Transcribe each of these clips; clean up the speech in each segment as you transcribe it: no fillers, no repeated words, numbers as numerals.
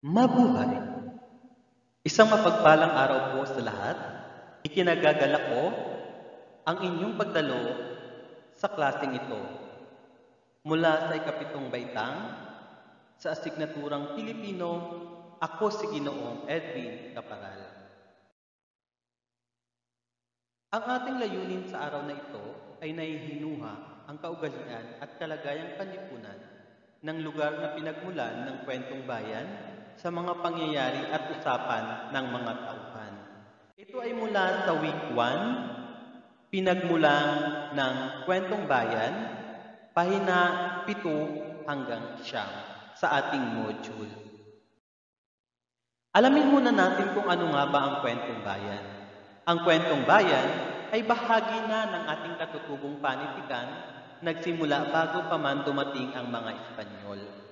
Mabuhay! Isang mapagpalang araw po sa lahat. Ikinagagalak ko ang inyong pagdalo sa klaseng ito mula sa ikapitong baitang sa asignaturang Pilipino. Ako si Ginoong Edwin Caparal. Ang ating layunin sa araw na ito ay naihinuha ang kaugalian at kalagayang panlipunan ng lugar na pinagmulan ng kwentong bayan sa mga pangyayari at usapan ng mga tauhan. Ito ay mula sa Week 1, pinagmulan ng kwentong bayan, pahina 7 hanggang 9 sa ating module. Alamin muna natin kung ano nga ba ang kwentong bayan. Ang kwentong bayan ay bahagi na ng ating katutubong panitikan, nagsimula bago pa man dumating ang mga Espanyol.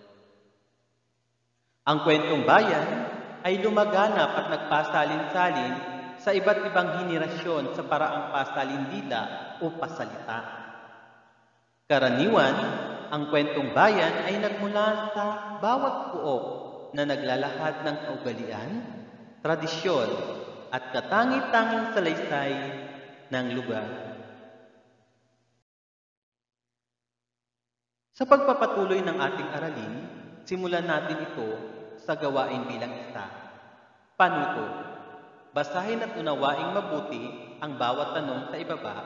Ang kwentong bayan ay lumaganap at nagpasalin-salin sa iba't ibang henerasyon sa paraang pasalindida o pasalita. Karaniwan, ang kwentong bayan ay nagmula sa bawat puok na naglalahad ng kaugalian, tradisyon at katangi-tanging salaysay ng lugar. Sa pagpapatuloy ng ating aralin, simulan natin ito sa gawain bilang 1. Panuto. Basahin at unawaing mabuti ang bawat tanong sa ibaba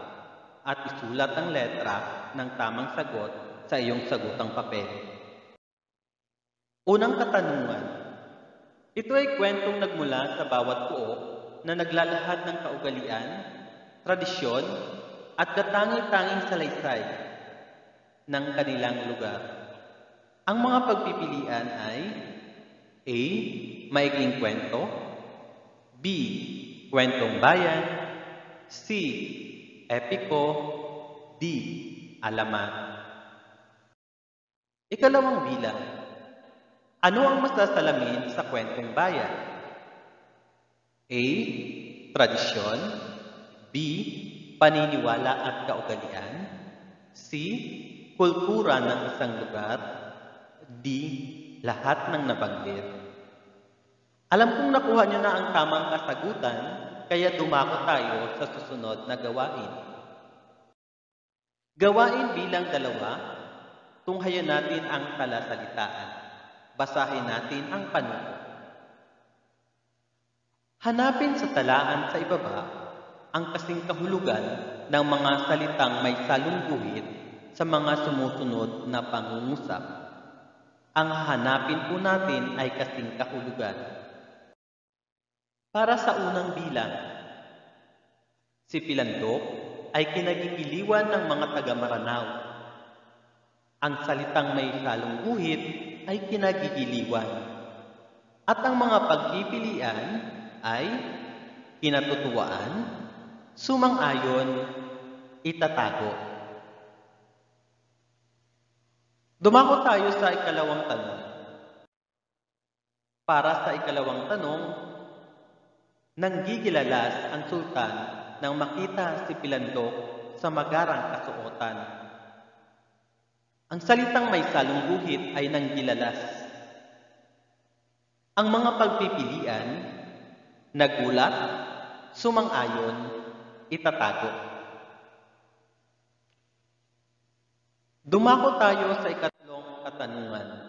at isulat ang letra ng tamang sagot sa iyong sagutang papel. Unang katanungan. Ito ay kwentong nagmula sa bawat puok na naglalahad ng kaugalian, tradisyon at katangi-tanging salaysay ng kanilang lugar. Ang mga pagpipilian ay A. Maikling kwento, B. Kwentong bayan, C. Epiko, D. Alamat. Ikalawang bilang. Ano ang masasalamin sa kwentong bayan? A. Tradisyon, B. Paniniwala at kaugalian, C. Kultura ng isang lugar, D. Lahat ng nabanggit. Alam kong nakuha niyo na ang tamang kasagutan, kaya dumako tayo sa susunod na gawain. Gawain bilang 2, tunghayan natin ang talasalitaan. Basahin natin ang panuto. Hanapin sa talaan sa ibaba ang kasing kahulugan ng mga salitang may salungguhit sa mga sumusunod na pangungusap. Ang hahanapin po natin ay kasing kahulugan. Para sa unang bilang, si Pilandok ay kinagigiliwan ng mga taga-Maranao. Ang salitang may salungguhit ay kinagigiliwan. At ang mga pagpipilian ay kinatutuwaan, sumang-ayon, itatago. Dumako tayo sa ikalawang tanong. Para sa ikalawang tanong, nanggigilalas ang sultan nang makita si Pilandok sa magarang kasuotan. Ang salitang may salungguhit ay nanggilalas. Ang mga pagpipilian, nagulat, sumang-ayon, itatago. Dumako tayo sa ikatlong katanungan.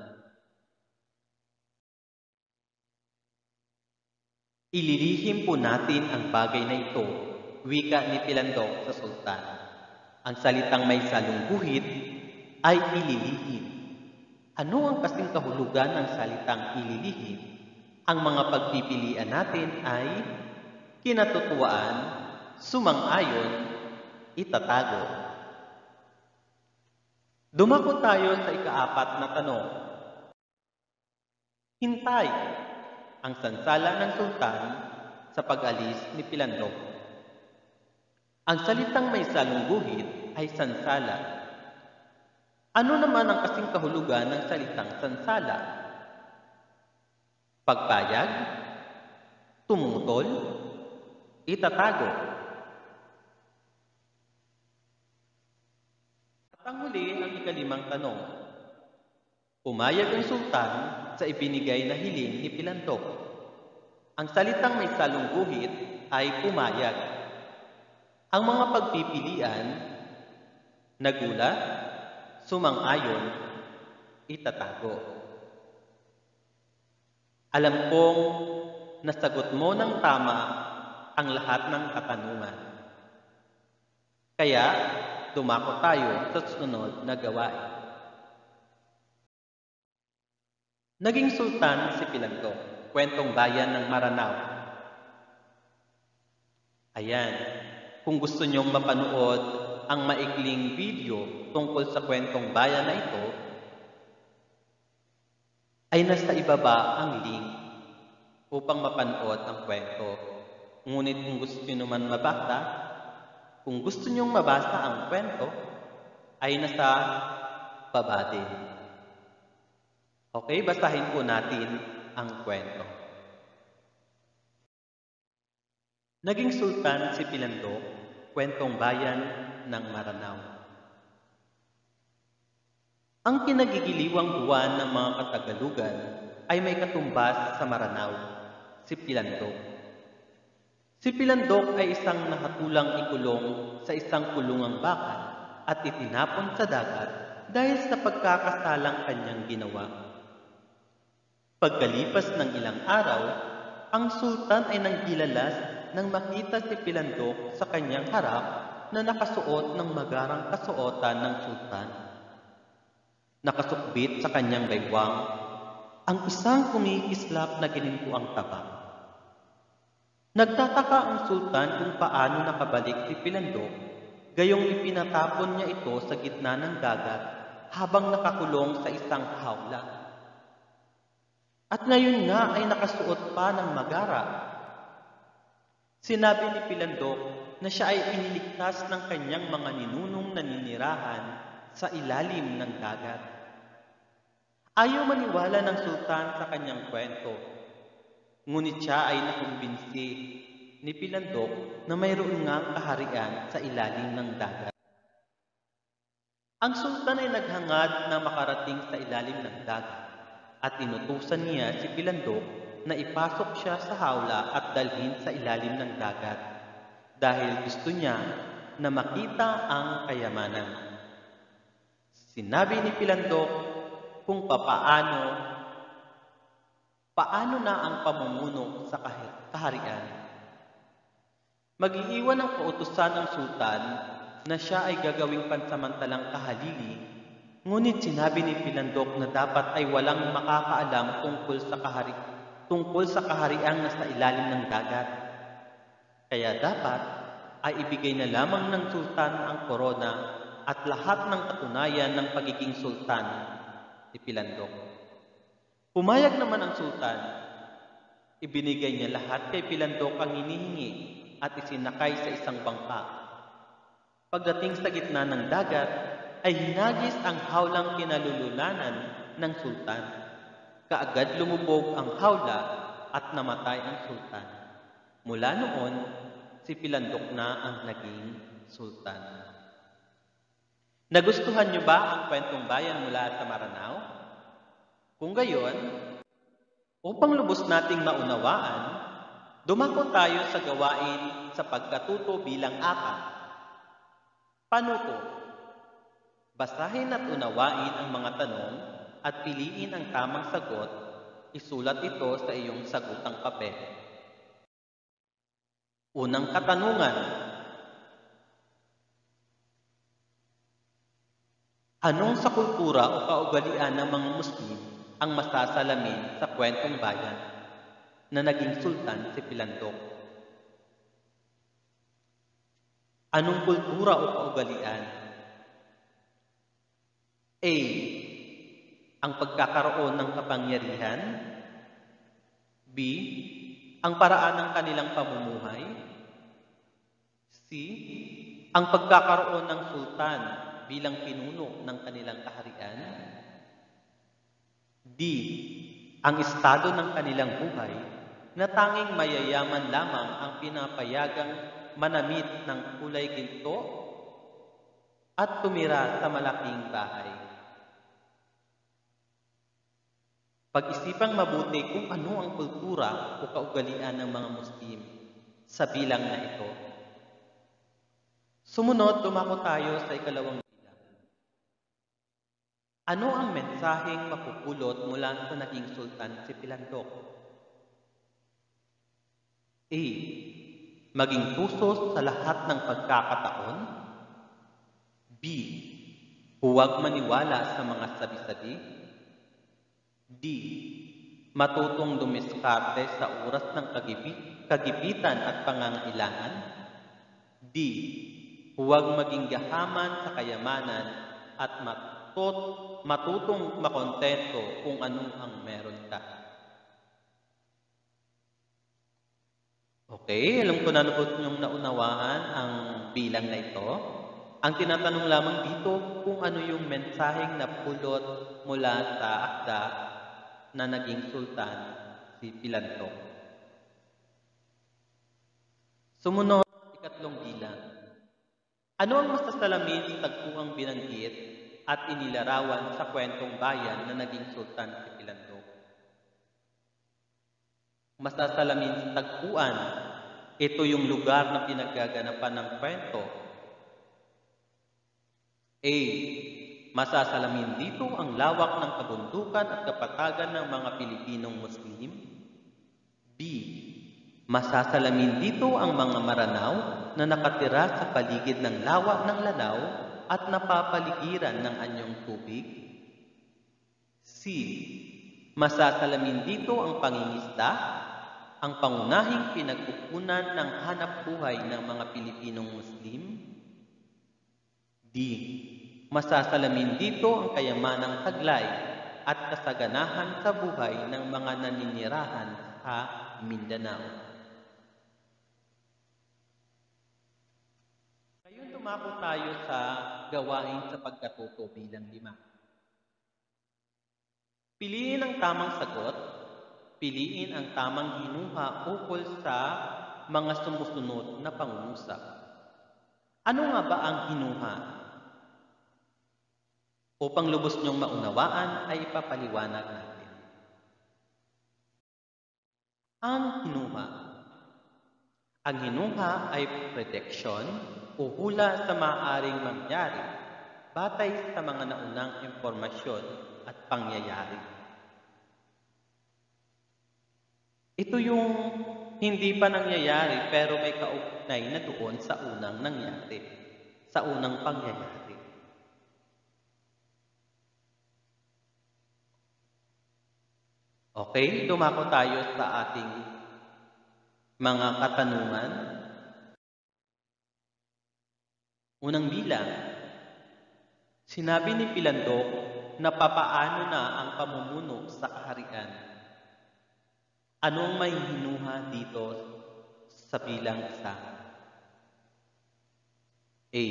Ililihim po natin ang bagay na ito, wika ni Pilandok sa sultan. Ang salitang may salungguhit ay ililihim. Ano ang kasing kahulugan ng salitang ililihim? Ang mga pagpipilian natin ay kinatutuwaan, sumang-ayon, itatago. Dumako tayo sa ika-4 na tanong. Hintay ang sansala ng sultan sa pag-alis ni Pilandok. Ang salitang may salungguhit ay sansala. Ano naman ang kasing kahulugan ng salitang sansala? Pagpayag, tumutol, itatago. At ang huli ang ika-5 tanong. Pumayag ang sultan sa ibinigay na hiling ni Pilandok. Ang salitang may salong guhit ay pumayag. Ang mga pagpipilian, nagulat, sumang-ayon, itatago. Alam kong nasagot mo ng tama ang lahat ng katanungan. Kaya, dumako tayo sa sunod na gawain. Naging sultan si Pilandok, kwentong bayan ng Maranao. Ayan, kung gusto nyong mapanood ang maikling video tungkol sa kwentong bayan na ito, ay nasa ibaba ang link upang mapanood ang kwento. Ngunit kung gusto nyo naman mabasa, kung gusto nyong mabasa ang kwento, ay nasa baba din. Okay, basahin po natin ang kwento. Naging sultan si Pilandok, kwentong bayan ng Maranao. Ang kinagigiliwang buwan ng mga Katagalugan ay may katumbas sa Maranao, si Pilandok. Si Pilandok ay isang nakatulang ikulong sa isang kulungang bakal at itinapon sa dagat dahil sa pagkakasalang kanyang ginawa. Pagkalipas ng ilang araw, ang sultan ay nanghilalas nang makita si Pilandok sa kanyang harap na nakasuot ng magarang kasuotan ng sultan. Nakasukbit sa kanyang baywang ang isang kumikislap na ginintuang taba. Nagtataka ang sultan kung paano nakabalik si Pilandok, gayong ipinatapon niya ito sa gitna ng dagat habang nakakulong sa isang hawla. At ngayon nga ay nakasuot pa ng magara. Sinabi ni Pilandok na siya ay iniligtas ng kanyang mga ninunong naninirahan sa ilalim ng dagat. Ayaw maniwala ng sultan sa kanyang kwento. Ngunit siya ay nakumbinsi ni Pilandok na mayroon ngang kaharian sa ilalim ng dagat. Ang sultan ay naghangad na makarating sa ilalim ng dagat at inutusan niya si Pilandok na ipasok siya sa hawla at dalhin sa ilalim ng dagat dahil gusto niya na makita ang kayamanan. Sinabi ni Pilandok kung paano na ang pamumuno sa kaharian. Mag-iiwan ang kautusan ng sultan na siya ay gagawing pansamantalang kahalili, ngunit sinabi ni Pilandok na dapat ay walang makakaalam tungkol sa kahariang nasa ilalim ng dagat. Kaya dapat ay ibigay na lamang ng sultan ang korona at lahat ng katunayan ng pagiging sultan ni Pilandok. Pumayag naman ang sultan. Ibinigay niya lahat kay Pilandok ang hinihingi at isinakay sa isang bangka. Pagdating sa gitna ng dagat, ay hinagis ang hawlang kinalululanan ng sultan. Kaagad lumubog ang hawla at namatay ang sultan. Mula noon, si Pilandok na ang naging sultan. Nagustuhan niyo ba ang kwentong bayan mula sa Maranao? Kung gayon, upang lubos nating maunawaan, dumako tayo sa gawain sa pagkatuto bilang apat. Panuto. Basahin at unawain ang mga tanong at piliin ang tamang sagot. Isulat ito sa iyong sagutang papel. Unang katanungan. Anong sa kultura o kaugalian ng mga Muslim ang masasalamin sa kwentong bayan na naging sultan si Pilandok? Anong kultura o kaugalian? A. Ang pagkakaroon ng kapangyarihan. B. Ang paraan ng kanilang pamumuhay. C. Ang pagkakaroon ng sultan bilang pinuno ng kanilang kaharian. D. Ang estado ng kanilang buhay na tanging mayayaman lamang ang pinapayagang manamit ng kulay ginto at tumira sa malaking bahay. Pag-isipang mabuti kung ano ang kultura o kaugalian ng mga Muslim sa bilang na ito. Sumunod, dumako tayo sa ikalawang bilang. Ano ang mensaheng mapupulot mula sa naging sultan si Pilandok? A. Maging tusos sa lahat ng pagkakataon. B. Huwag maniwala sa mga sabi-sabi. D. Matutong dumiskarte sa oras ng kagipitan at pangangailangan. D. Huwag maging gahaman sa kayamanan at matutong makontento kung ano ang meron ka. Okay, alam ko na lubos niyong naunawaan ang bilang na ito. Ang tinatanong lamang dito kung ano yung mensaheng napulot mula sa akda na naging sultan si Pilandok. Sumunod, ikatlong bilang. Ano ang masasalamin sa tagpuang binanggit at inilarawan sa kwentong bayan na naging sultan si Pilandok? Masasalamin sa tagpuan, ito yung lugar na pinaggaganapan ng kwento. A. Masasalamin dito ang lawak ng kabundukan at kapatagan ng mga Pilipinong Muslim. B. Masasalamin dito ang mga maranaw na nakatira sa paligid ng lawa ng Lanao at napapaligiran ng anyong tubig. C. Masasalamin dito ang pangingisda, ang pangunahing pinagkukunan ng hanap buhay ng mga Pilipinong Muslim. D. Masasalamin dito ang kayamanang taglay at kasaganahan sa buhay ng mga naninirahan sa Mindanao. Ngayon dumako tayo sa gawain sa pagkatuto bilang 5. Piliin ang tamang sagot. Piliin ang tamang hinuha ukol sa mga sumusunod na pangungusap. Ano nga ba ang hinuha? Upang lubos niyong maunawaan ay ipapaliwanag natin. Ang hinuha. Ang hinuha ay prediction o hula sa maaaring mangyari batay sa mga naunang impormasyon at pangyayari. Ito yung hindi pa nangyayari pero may kaugnay na doon sa unang nangyari, sa unang pangyayari. Okay, dumako tayo sa ating mga katanungan. Unang bilang, sinabi ni Pilandok na papaano na ang pamumuno sa kaharian. Anong may hinuha dito sa bilang 1? A.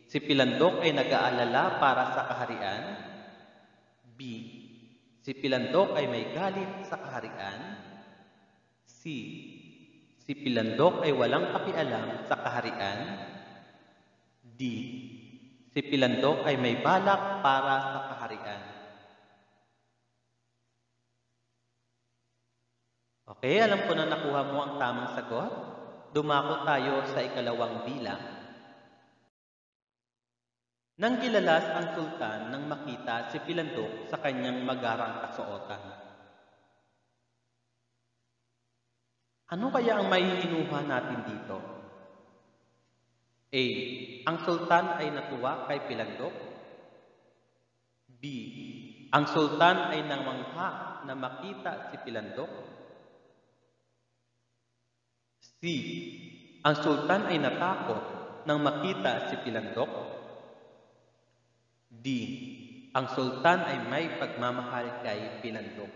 Si Pilandok ay nag-aalala para sa kaharian. B. Si Pilandok ay may galit sa kaharian. C. Si Pilandok ay walang pakialam sa kaharian. D. Si Pilandok ay may balak para sa kaharian. Okay, alam ko na nakuha mo ang tamang sagot. Dumako tayo sa ikalawang bilang. Nang gilalas ang sultan nang makita si Pilandok sa kanyang magarang kasuotan. Ano kaya ang maihinuha natin dito? A. Ang sultan ay natuwa kay Pilandok. B. Ang sultan ay namangha na makita si Pilandok. C. Ang sultan ay natakot nang makita si Pilandok. D. Ang sultan ay may pagmamahal kay Pilandok.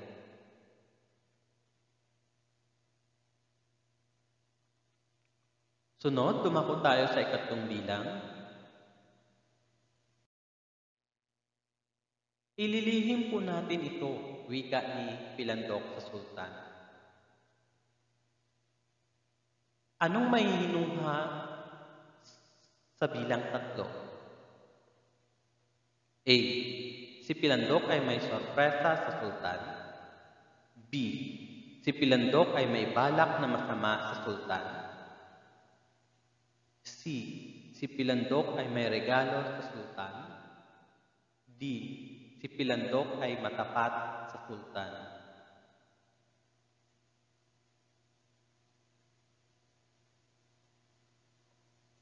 Sunod, dumako tayo sa ikatlong bilang. Ililihim po natin ito, wika ni Pilandok sa sultan. Anong may hinuha sa bilang 3? A. Si Pilandok ay may sorpresa sa sultan. B. Si Pilandok ay may balak na masama sa sultan. C. Si Pilandok ay may regalo sa sultan. D. Si Pilandok ay matapat sa sultan.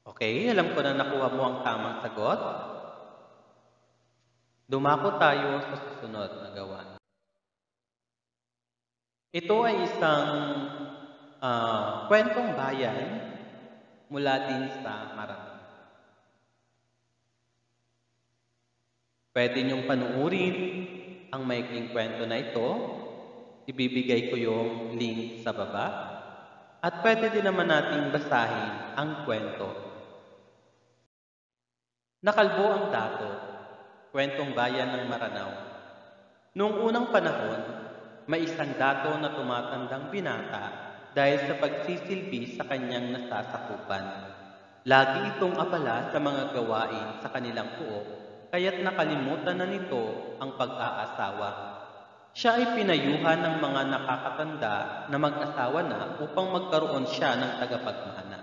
Okay, alam ko na nakuha mo ang tamang sagot. Dumako tayo sa susunod na gawain. Ito ay isang kwentong bayan mula din sa Maranao. Pwede niyong panuorin ang maikling kwento na ito. Ibibigay ko yung link sa baba. At pwede din naman nating basahin ang kwento. Nakalbo ang dato, kwentong bayan ng Maranao. Noong unang panahon, may isang dato na tumatandang binata dahil sa pagsisilbi sa kanyang nasasakupan. Lagi itong abala sa mga gawain sa kanilang puok, kaya't nakalimutan na nito ang pag-aasawa. Siya ay pinayuhan ng mga nakakatanda na mag-asawa na upang magkaroon siya ng tagapagmana.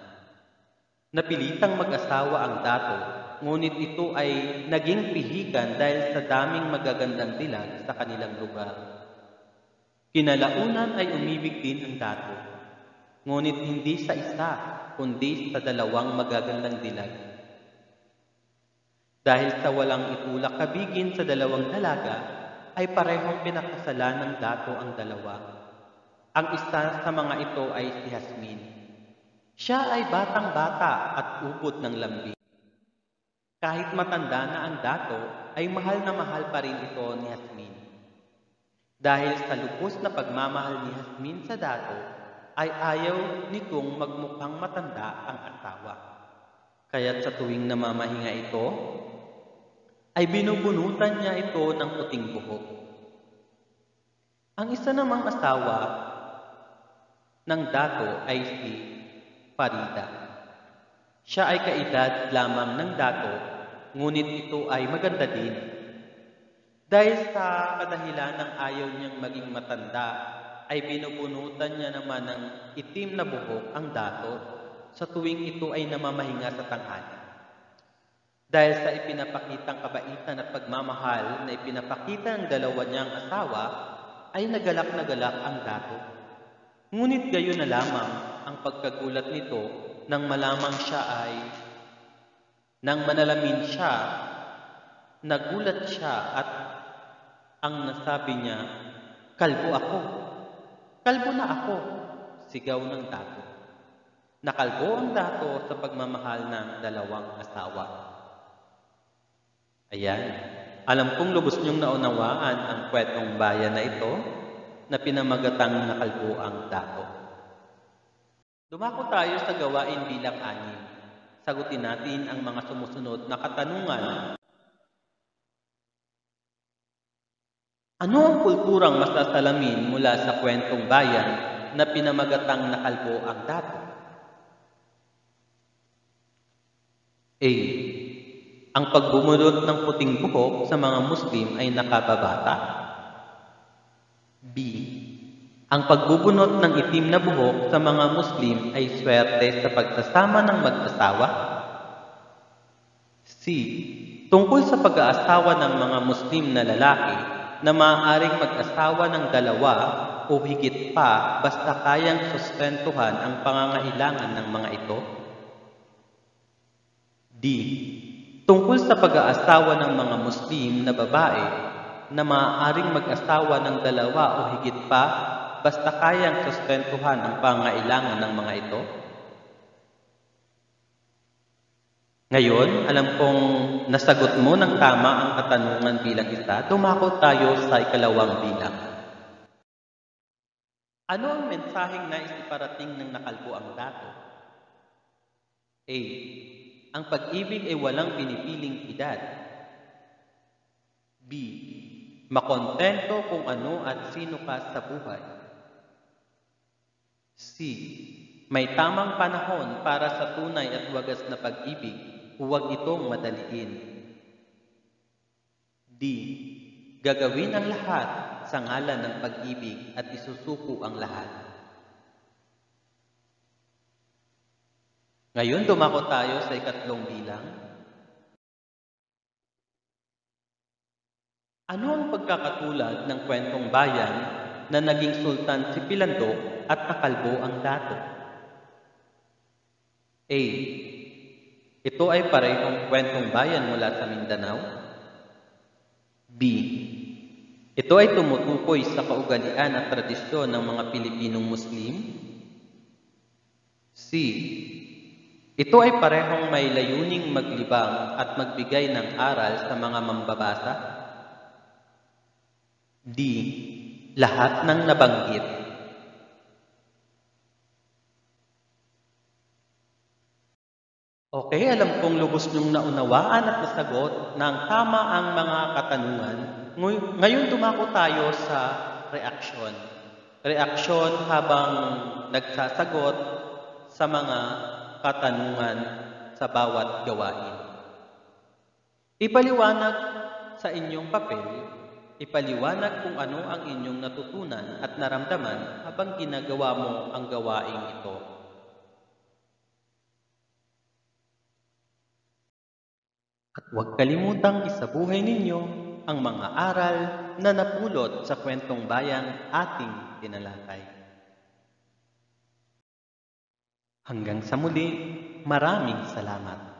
Napilitang mag-asawa ang dato, ngunit ito ay naging pihikan dahil sa daming magagandang dilag sa kanilang lugar. Kinalaunan ay umibig din ang dato, ngunit hindi sa isa, kundi sa dalawang magagandang dilag. Dahil sa walang itulak kabigin sa dalawang dalaga, ay parehong pinakasalan ng dato ang dalawa. Ang isa sa mga ito ay si Jasmine. Siya ay batang-bata at ubod ng lambing. Kahit matanda na ang dato, ay mahal na mahal pa rin ito ni Jasmine. Dahil sa lubos na pagmamahal ni Jasmine sa dato, ay ayaw nitong magmukhang matanda ang asawa. Kaya't sa tuwing namamahinga ito, ay binubunutan niya ito ng puting buhok. Ang isa namang asawa ng dato ay si Farida. Siya ay kaedad lamang ng dato, ngunit ito ay maganda din. Dahil sa kadahilan ng ayaw niyang maging matanda, ay binubunutan niya naman ng itim na buhok ang dato sa tuwing ito ay namamahinga sa tanghali. Dahil sa ipinapakitang kabaitan at pagmamahal na ipinapakita ng dalawa niyang asawa, ay nagalak na galak ang dato. Ngunit gayon na lamang ang pagkagulat nito nang malamang siya ay, nang manalamin siya, nagulat siya at ang nasabi niya, "Kalbo ako! Kalbo na ako!" Sigaw ng dato. Nakalbo ang dato sa pagmamahal ng dalawang asawa. Ayan, alam kong lubos niyong naunawaan ang kwentong bayan na ito na pinamagatang nakalbo ang dato. Dumako tayo sa gawain bilang 6. Sagutin natin ang mga sumusunod na katanungan. Ano ang kulturang masasalamin mula sa kwentong bayan na pinamagatang nakalbo ang dato? A. Ang pagbumulot ng puting buhok sa mga Muslim ay nakababata. B. Ang pagbubunot ng itim na buhok sa mga Muslim ay swerte sa pagsasama ng mag-asawa. C. Tungkol sa pag-aasawa ng mga Muslim na lalaki na maaaring mag-asawa ng dalawa o higit pa basta kayang sustentuhan ang pangangailangan ng mga ito. D. Tungkol sa pag-aasawa ng mga Muslim na babae na maaaring mag-asawa ng dalawa o higit pa basta kayang sustentuhan ang pangangailangan ng mga ito. Ngayon, alam kong nasagot mo ng tama ang katanungan bilang isa. Dumako tayo sa ikalawang bilang. Ano ang mensaheng nais iparating ng nakalbo ang dato? A. Ang pag-ibig ay walang pinipiling edad. B. Makontento kung ano at sino ka sa buhay. C. May tamang panahon para sa tunay at wagas na pag-ibig, huwag itong madaliin. D. Gagawin ang lahat sa ngalan ng pag-ibig at isusuko ang lahat. Ngayon, dumako tayo sa ikatlong bilang. Ano ang pagkakatulad ng kwentong bayan na naging sultan si Pilandok at nakalbo ang dato? A. Ito ay parehong kwentong bayan mula sa Mindanao. B. Ito ay tumutukoy sa kaugalian at tradisyon ng mga Pilipinong Muslim. C. Ito ay parehong may layuning maglibang at magbigay ng aral sa mga mambabasa. D. Lahat ng nabanggit. Okay, alam kong lubos niyong naunawaan at nasagot ng tama ang mga katanungan. Ngayon dumako tayo sa reaksyon. Reaksyon habang nagsasagot sa mga katanungan sa bawat gawain. Ipaliwanag sa inyong papel, ipaliwanag kung ano ang inyong natutunan at naramdaman habang ginagawa mo ang gawaing ito. At huwag kalimutang isabuhay ninyo ang mga aral na napulot sa kwentong bayang ating tinalakay. Hanggang sa muli, maraming salamat.